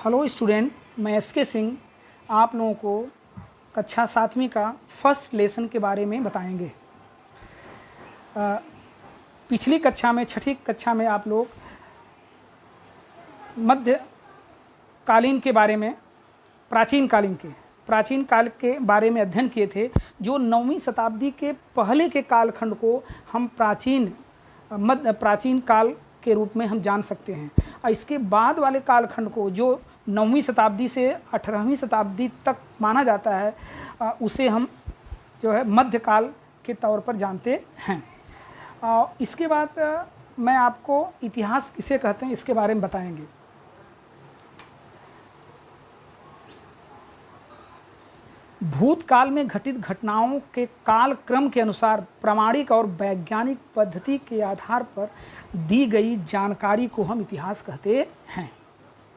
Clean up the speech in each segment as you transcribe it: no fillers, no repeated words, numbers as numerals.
Hello student, मैं SK Singh आप लोगों को कक्षा 7वीं का फर्स्ट लेसन के बारे में बताएंगे। पिछली कक्षा में 6ठी कक्षा में आप लोग मध्यकालीन के बारे में प्राचीन काल के बारे में अध्ययन किए थे। जो 9वीं शताब्दी के पहले के कालखंड को हम प्राचीन काल के रूप में हम जान सकते हैं, और इसके बाद वाले कालखंड को जो 9वीं शताब्दी से 18वीं शताब्दी तक माना जाता है, उसे हम जो है मध्यकाल के तौर पर जानते हैं। और इसके बाद मैं आपको इतिहास किसे कहते हैं इसके बारे में बताएंगे। भूतकाल में घटित घटनाओं के काल क्रम के अनुसार प्रामाणिक और वैज्ञानिक पद्धति के आधार पर दी गई जानकारी को हम इतिहास कहते हैं।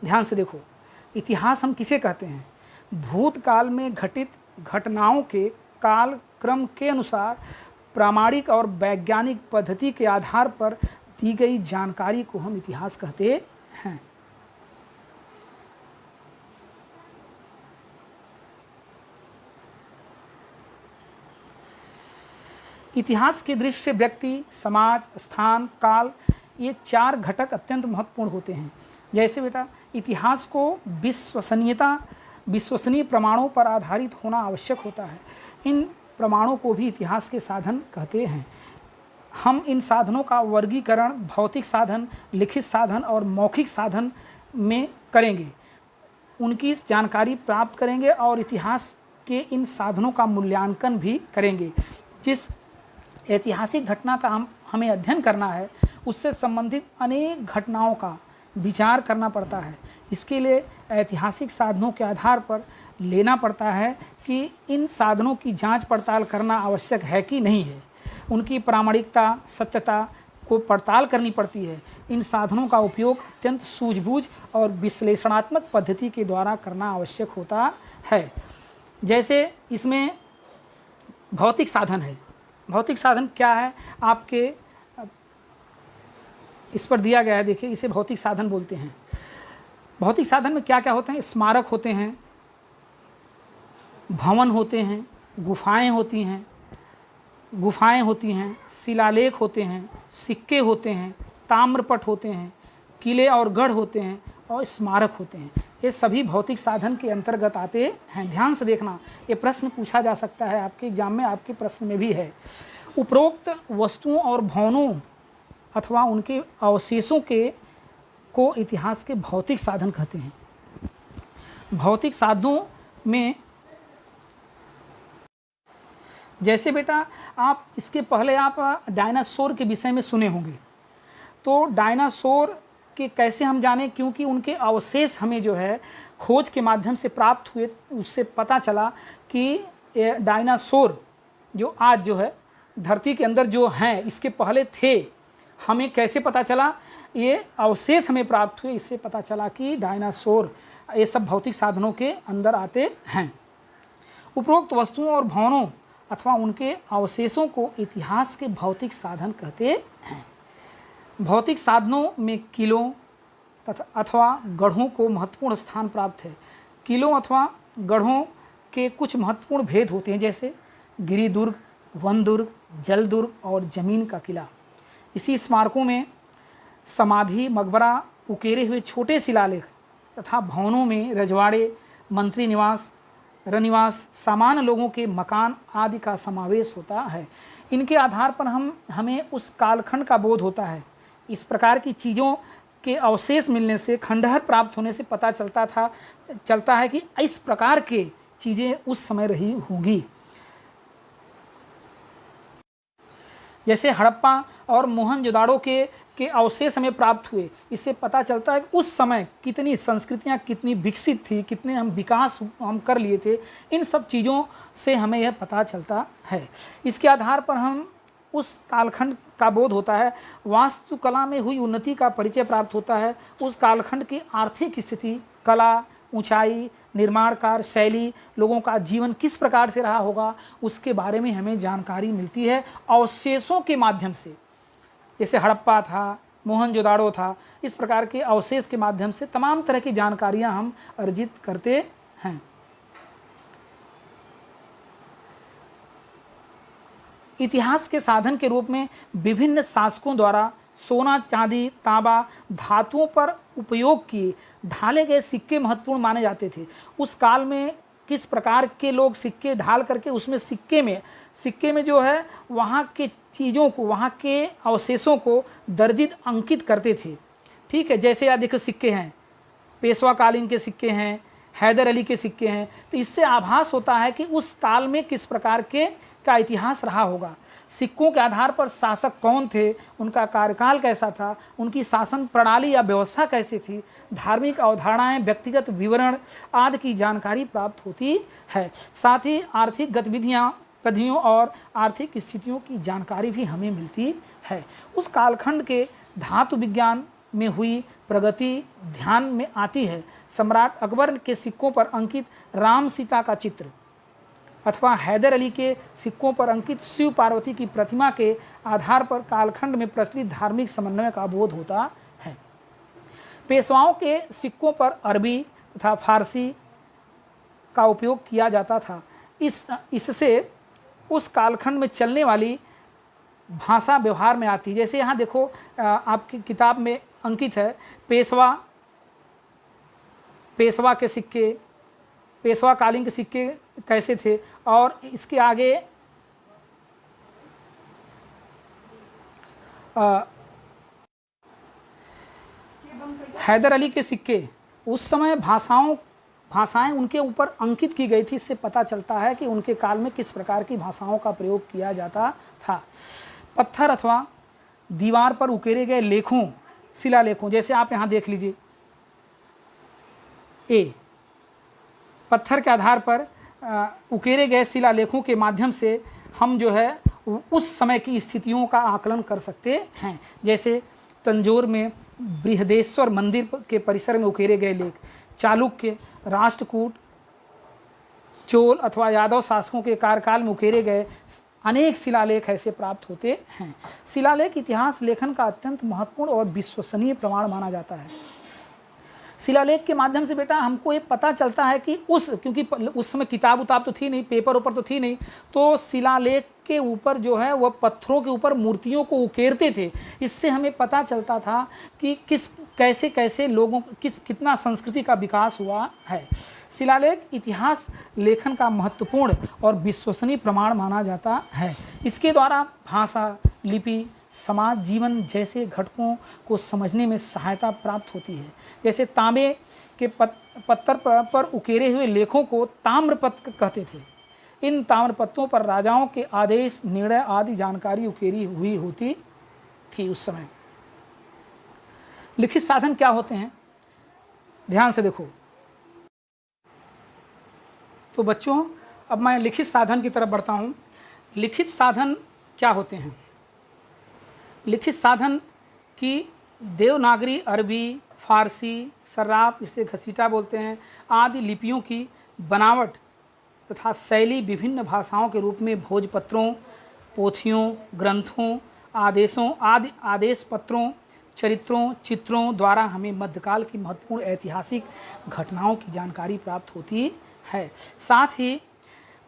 ध्यान से देखो, इतिहास हम किसे कहते हैं? भूतकाल में घटित घटनाओं के काल क्रम के अनुसार प्रामाणिक और वैज्ञानिक पद्धति के आधार पर दी गई जानकारी को हम इतिहास कहते हैं। इतिहास की दृष्टि से व्यक्ति, समाज, स्थान, काल, ये 4 घटक अत्यंत महत्वपूर्ण होते हैं। जैसे बेटा, इतिहास को विश्वसनीय प्रमाणों पर आधारित होना आवश्यक होता है। इन प्रमाणों को भी इतिहास के साधन कहते हैं। हम इन साधनों का वर्गीकरण भौतिक साधन, लिखित साधन और मौखिक साधन में करेंगे। उनकी जानकारी प्राप्त करेंगे और इतिहास के इन साधनों का मूल्यांकन भी करेंगे। जिस ऐतिहासिक घटना का हमें अध्ययन करना है, उससे संबंधित अनेक घटनाओं का विचार करना पड़ता है। इसके लिए ऐतिहासिक साधनों के आधार पर लेना पड़ता है कि इन साधनों की जांच पड़ताल करना आवश्यक है कि नहीं है। उनकी प्रामाणिकता, सत्यता को पड़ताल करनी पड़ती है। इन साधनों का उपयोग अत्यंत सूझबूझ और विश्लेषणात्मक पद्धति के द्वारा करना आवश्यक होता है। जैसे इसमें भौतिक साधन है। भौतिक साधन क्या है? आपके इस पर दिया गया है, देखिए, इसे भौतिक साधन बोलते हैं। भौतिक साधन में क्या क्या होते हैं? स्मारक होते हैं, भवन होते हैं, गुफाएं होती हैं, शिलालेख होते हैं, सिक्के होते हैं, ताम्रपट होते हैं, किले और गढ़ होते हैं और स्मारक होते हैं। ये सभी भौतिक साधन के अंतर्गत आते हैं। ध्यान से देखना, ये प्रश्न पूछा जा सकता है आपके एग्जाम में, आपके प्रश्न में भी है। उपरोक्त वस्तुओं और भवनों अथवा उनके अवशेषों को इतिहास के भौतिक साधन कहते हैं। भौतिक साधनों में जैसे बेटा, आप इसके पहले आप डायनासोर के विषय में सुने होंगे। तो डायनासोर के कैसे हम जाने? क्योंकि उनके अवशेष हमें जो है खोज के माध्यम से प्राप्त हुए। उससे पता चला कि डायनासोर जो आज जो है धरती के अंदर जो हैं, इसके पहले थे। हमें कैसे पता चला? ये अवशेष हमें प्राप्त हुए, इससे पता चला कि डायनासोर, ये सब भौतिक साधनों के अंदर आते हैं। उपरोक्त वस्तुओं और भवनों अथवा उनके अवशेषों को इतिहास के भौतिक साधन कहते हैं। भौतिक साधनों में किलों अथवा गढ़ों को महत्वपूर्ण स्थान प्राप्त है। किलों अथवा गढ़ों के कुछ महत्वपूर्ण भेद होते हैं, जैसे गिरिदुर्ग, वन दुर्ग, जल दुर्ग और जमीन का किला। इसी स्मारकों में समाधि, मकबरा, उकेरे हुए छोटे शिलालेख तथा भवनों में रजवाड़े, मंत्री निवास, रनिवास, सामान्य लोगों के मकान आदि का समावेश होता है। इनके आधार पर हमें उस कालखंड का बोध होता है। इस प्रकार की चीज़ों के अवशेष मिलने से, खंडहर प्राप्त होने से पता चलता है कि इस प्रकार के चीज़ें उस समय रही होंगी। जैसे हड़प्पा और मोहनजोदाड़ो के अवशेष हमें प्राप्त हुए। इससे पता चलता है कि उस समय कितनी संस्कृतियाँ कितनी विकसित थी, कितने हम विकास हम कर लिए थे। इन सब चीज़ों से हमें यह पता चलता है। इसके आधार पर हम उस कालखंड का बोध होता है। वास्तुकला में हुई उन्नति का परिचय प्राप्त होता है। उस कालखंड की आर्थिक स्थिति, कला, ऊंचाई, निर्माण कार्य शैली, लोगों का जीवन किस प्रकार से रहा होगा, उसके बारे में हमें जानकारी मिलती है अवशेषों के माध्यम से। जैसे हड़प्पा था, मोहनजोदाड़ो था। इस प्रकार के अवशेष के माध्यम से तमाम तरह की जानकारियां हम अर्जित करते हैं। इतिहास के साधन के रूप में विभिन्न शासकों द्वारा सोना, चांदी, तांबा, धातुओं पर उपयोग किए ढाले गए सिक्के महत्वपूर्ण माने जाते थे। उस काल में किस प्रकार के लोग सिक्के ढाल करके उसमें सिक्के में जो है वहाँ के चीज़ों को, वहाँ के अवशेषों को दर्जित अंकित करते थे। ठीक है, जैसे आप देखो सिक्के हैं, पेशवा कालीन के सिक्के हैं, हैदर अली के सिक्के हैं, तो इससे आभास होता है कि उस काल में किस प्रकार के का इतिहास रहा होगा। सिक्कों के आधार पर शासक कौन थे, उनका कार्यकाल कैसा था, उनकी शासन प्रणाली या व्यवस्था कैसी थी, धार्मिक अवधारणाएं, व्यक्तिगत विवरण आदि की जानकारी प्राप्त होती है। साथ ही आर्थिक गतिविधियों और आर्थिक स्थितियों की जानकारी भी हमें मिलती है। उस कालखंड के धातु विज्ञान में हुई प्रगति ध्यान में आती है। सम्राट अकबर के सिक्कों पर अंकित राम सीता का चित्र अथवा हैदर अली के सिक्कों पर अंकित शिव पार्वती की प्रतिमा के आधार पर कालखंड में प्रचलित धार्मिक समन्वय का बोध होता है। पेशवाओं के सिक्कों पर अरबी तथा फारसी का उपयोग किया जाता था। इससे उस कालखंड में चलने वाली भाषा व्यवहार में आती है। जैसे यहाँ देखो आपकी किताब में अंकित है पेशवा के सिक्के, पेशवा कालीन के सिक्के कैसे थे, और इसके आगे हैदर अली के सिक्के उस समय भाषाएं उनके ऊपर अंकित की गई थी। इससे पता चलता है कि उनके काल में किस प्रकार की भाषाओं का प्रयोग किया जाता था। पत्थर अथवा दीवार पर उकेरे गए लेखों, शिलालेखों, जैसे आप यहाँ देख लीजिए, पत्थर के आधार पर उकेरे गए शिलालेखों के माध्यम से हम जो है उस समय की स्थितियों का आकलन कर सकते हैं। जैसे तंजौर में बृहदेश्वर मंदिर के परिसर में उकेरे गए लेख, चालुक्य, राष्ट्रकूट, चोल अथवा यादव शासकों के कार्यकाल में उकेरे गए अनेक शिलालेख ऐसे प्राप्त होते हैं। शिलालेख इतिहास लेखन का अत्यंत महत्वपूर्ण और विश्वसनीय प्रमाण माना जाता है। शिलालेख के माध्यम से बेटा हमको ये पता चलता है कि क्योंकि उस समय किताब उताब तो थी नहीं, पेपर ऊपर तो थी नहीं, तो शिलालेख के ऊपर जो है वह पत्थरों के ऊपर मूर्तियों को उकेरते थे। इससे हमें पता चलता था कि कैसे लोगों कितना संस्कृति का विकास हुआ है। शिलालेख इतिहास लेखन का महत्वपूर्ण और विश्वसनीय प्रमाण माना जाता है। इसके द्वारा भाषा, लिपि, समाज जीवन जैसे घटकों को समझने में सहायता प्राप्त होती है। जैसे तांबे के पत्थर पर उकेरे हुए लेखों को ताम्रपत्र कहते थे। इन ताम्रपत्रों पर राजाओं के आदेश, निर्णय आदि जानकारी उकेरी हुई होती थी उस समय। लिखित साधन क्या होते हैं, ध्यान से देखो। तो बच्चों अब मैं लिखित साधन की तरफ बढ़ता हूँ। लिखित साधन क्या होते हैं? लिखित साधन की देवनागरी, अरबी, फारसी, सर्राफ, इसे घसीटा बोलते हैं, आदि लिपियों की बनावट तथा शैली विभिन्न भाषाओं के रूप में भोजपत्रों, पोथियों, ग्रंथों, आदेशों आदि आदेश पत्रों, चरित्रों, चित्रों द्वारा हमें मध्यकाल की महत्वपूर्ण ऐतिहासिक घटनाओं की जानकारी प्राप्त होती है। साथ ही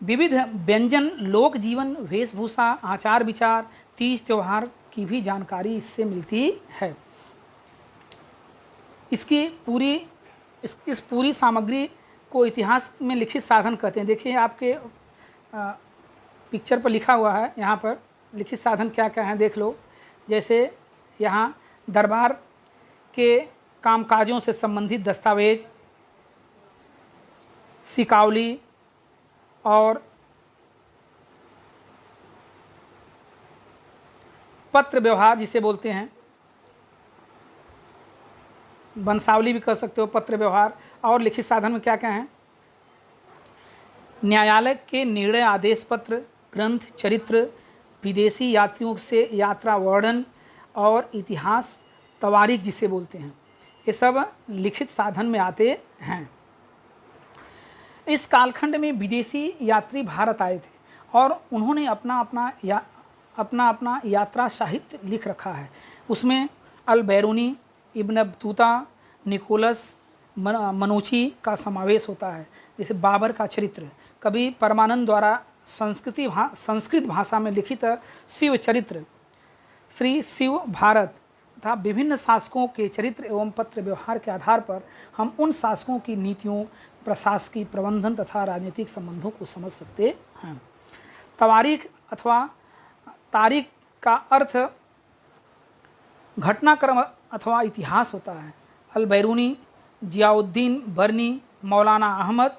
विविध व्यंजन, लोक जीवन, वेशभूषा, आचार विचार, तीज त्योहार की भी जानकारी इससे मिलती है। इस पूरी सामग्री को इतिहास में लिखित साधन कहते हैं। देखिए आपके पिक्चर पर लिखा हुआ है, यहाँ पर लिखित साधन क्या क्या है देख लो। जैसे यहाँ दरबार के कामकाजों से संबंधित दस्तावेज, सिकावली और पत्र व्यवहार जिसे बोलते हैं, वंशावली भी कह सकते हो, पत्र व्यवहार। और लिखित साधन में क्या क्या है? न्यायालय के निर्णय, आदेश पत्र, ग्रंथ, चरित्र, विदेशी यात्रियों से यात्रा वर्णन और इतिहास, तवारीख जिसे बोलते हैं, ये सब लिखित साधन में आते हैं। इस कालखंड में विदेशी यात्री भारत आए थे और उन्होंने अपना अपना यात्रा साहित्य लिख रखा है। उसमें अल बैरूनी, इब्न बतूता, निकोलस मनुची का समावेश होता है। जैसे बाबर का चरित्र, कवि परमानंद द्वारा संस्कृत भाषा में लिखित शिव चरित्र, श्री शिव भारत तथा विभिन्न शासकों के चरित्र एवं पत्र व्यवहार के आधार पर हम उन शासकों की नीतियों, प्रशासकीय प्रबंधन तथा राजनीतिक संबंधों को समझ सकते हैं। तवारीख अथवा तारीख का अर्थ घटनाक्रम अथवा इतिहास होता है। अल बैरूनी, जियाउद्दीन बरनी, मौलाना अहमद,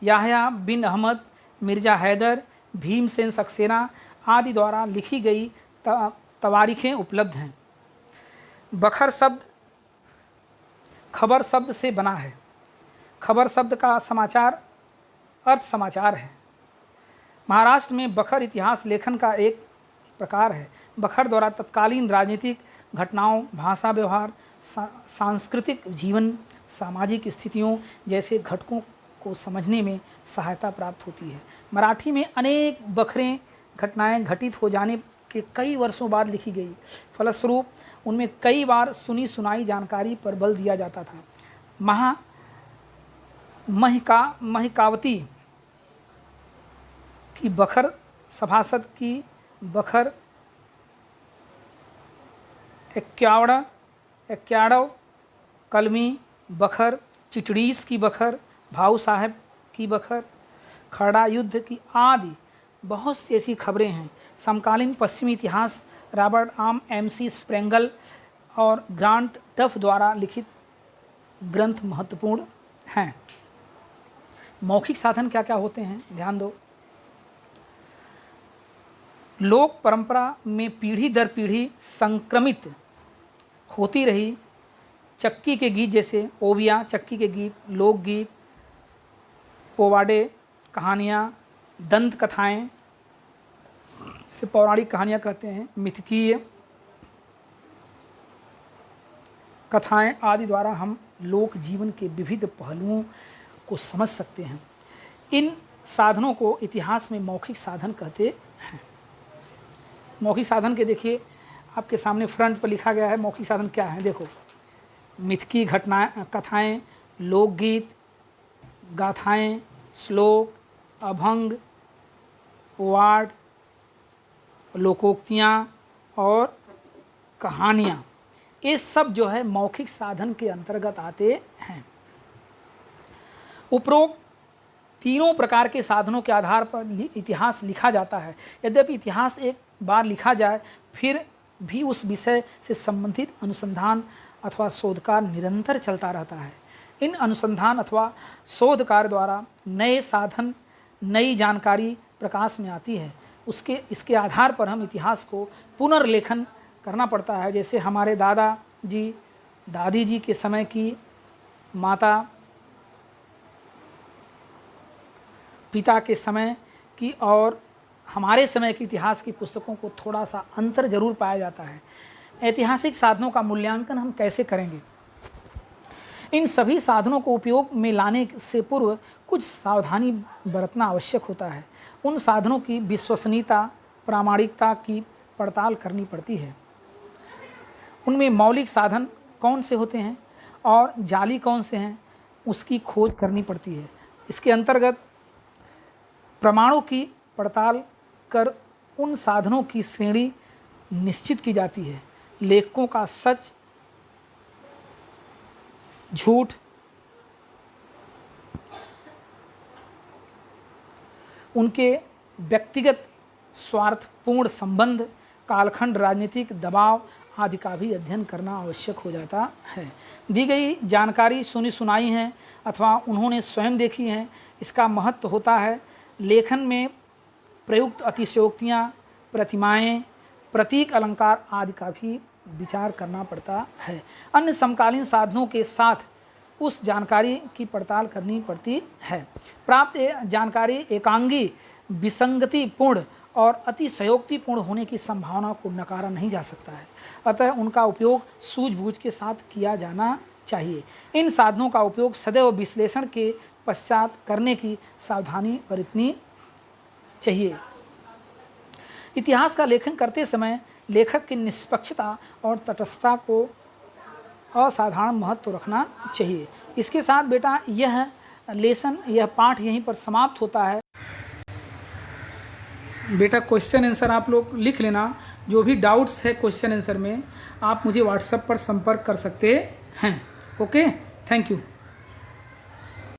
याहया बिन अहमद, मिर्ज़ा हैदर, भीमसेन सक्सेना आदि द्वारा लिखी गई तवारीखें उपलब्ध हैं। बखर शब्द खबर शब्द से बना है। खबर शब्द का समाचार अर्थ समाचार है। महाराष्ट्र में बखर इतिहास लेखन का एक प्रकार है। बखर द्वारा तत्कालीन राजनीतिक घटनाओं, भाषा व्यवहार, सांस्कृतिक जीवन, सामाजिक स्थितियों जैसे घटकों को समझने में सहायता प्राप्त होती है। मराठी में अनेक बखरें घटनाएं घटित हो जाने के कई वर्षों बाद लिखी गई, फलस्वरूप उनमें कई बार सुनी सुनाई जानकारी पर बल दिया जाता था। महिकावती की बखर, सभासद की बखर, एक्याड़व कलमी बखर, चिटड़ीस की बखर, भाऊ साहब की बखर, खड़ा युद्ध की आदि बहुत सी ऐसी खबरें हैं। समकालीन पश्चिमी इतिहास रॉबर्ट आम, MC स्प्रेंगल और ग्रांट डफ द्वारा लिखित ग्रंथ महत्वपूर्ण हैं। मौखिक साधन क्या क्या होते हैं, ध्यान दो। लोक परंपरा में पीढ़ी दर पीढ़ी संक्रमित होती रही चक्की के गीत, जैसे ओविया, चक्की के गीत, लोकगीत, पोवाडे, कहानियाँ, दंत कथाएँ, जिसे पौराणिक कहानियाँ कहते हैं, मिथकीय कथाएं आदि द्वारा हम लोक जीवन के विविध पहलुओं को समझ सकते हैं। इन साधनों को इतिहास में मौखिक साधन कहते हैं। मौखिक साधन के देखिए आपके सामने फ्रंट पर लिखा गया है। मौखिक साधन क्या है, देखो। मिथकी घटनाएं, कथाएं, लोकगीत, गाथाएं, श्लोक, अभंग, पोवाड़, लोकोक्तियाँ और कहानियाँ, ये सब जो है मौखिक साधन के अंतर्गत आते हैं। उपरोक्त तीनों प्रकार के साधनों के आधार पर इतिहास लिखा जाता है। यद्यपि इतिहास एक बार लिखा जाए फिर भी उस विषय से संबंधित अनुसंधान अथवा शोध कार्य निरंतर चलता रहता है। इन अनुसंधान अथवा शोध कार्य द्वारा नए साधन, नई जानकारी प्रकाश में आती है। इसके आधार पर हम इतिहास को पुनर्लेखन करना पड़ता है। जैसे हमारे दादा जी, दादी जी के समय की, माता पिता के समय की और हमारे समय के इतिहास की पुस्तकों को थोड़ा सा अंतर जरूर पाया जाता है। ऐतिहासिक साधनों का मूल्यांकन हम कैसे करेंगे? इन सभी साधनों को उपयोग में लाने से पूर्व कुछ सावधानी बरतना आवश्यक होता है। उन साधनों की विश्वसनीयता, प्रामाणिकता की पड़ताल करनी पड़ती है। उनमें मौलिक साधन कौन से होते हैं और जाली कौन से हैं, उसकी खोज करनी पड़ती है। इसके अंतर्गत प्रमाणों की पड़ताल कर उन साधनों की श्रेणी निश्चित की जाती है। लेखकों का सच, झूठ, उनके व्यक्तिगत स्वार्थपूर्ण संबंध, कालखंड, राजनीतिक दबाव आदि का भी अध्ययन करना आवश्यक हो जाता है। दी गई जानकारी सुनी सुनाई है अथवा उन्होंने स्वयं देखी है, इसका महत्व होता है। लेखन में प्रयुक्त अतिशयोक्तियाँ, प्रतिमाएं, प्रतीक, अलंकार आदि का भी विचार करना पड़ता है। अन्य समकालीन साधनों के साथ उस जानकारी की पड़ताल करनी पड़ती है। प्राप्त जानकारी एकांगी, विसंगतिपूर्ण और अतिशयोक्तिपूर्ण होने की संभावना को नकारा नहीं जा सकता है। अतः उनका उपयोग सूझबूझ के साथ किया जाना चाहिए। इन साधनों का उपयोग सदैव विश्लेषण के पश्चात करने की सावधानी बरतनी चाहिए। इतिहास का लेखन करते समय लेखक की निष्पक्षता और तटस्थता को असाधारण महत्व रखना चाहिए। इसके साथ बेटा यह लेसन, यह पाठ यहीं पर समाप्त होता है। बेटा क्वेश्चन आंसर आप लोग लिख लेना, जो भी डाउट्स है क्वेश्चन आंसर में आप मुझे व्हाट्सएप पर संपर्क कर सकते हैं। Okay, thank you.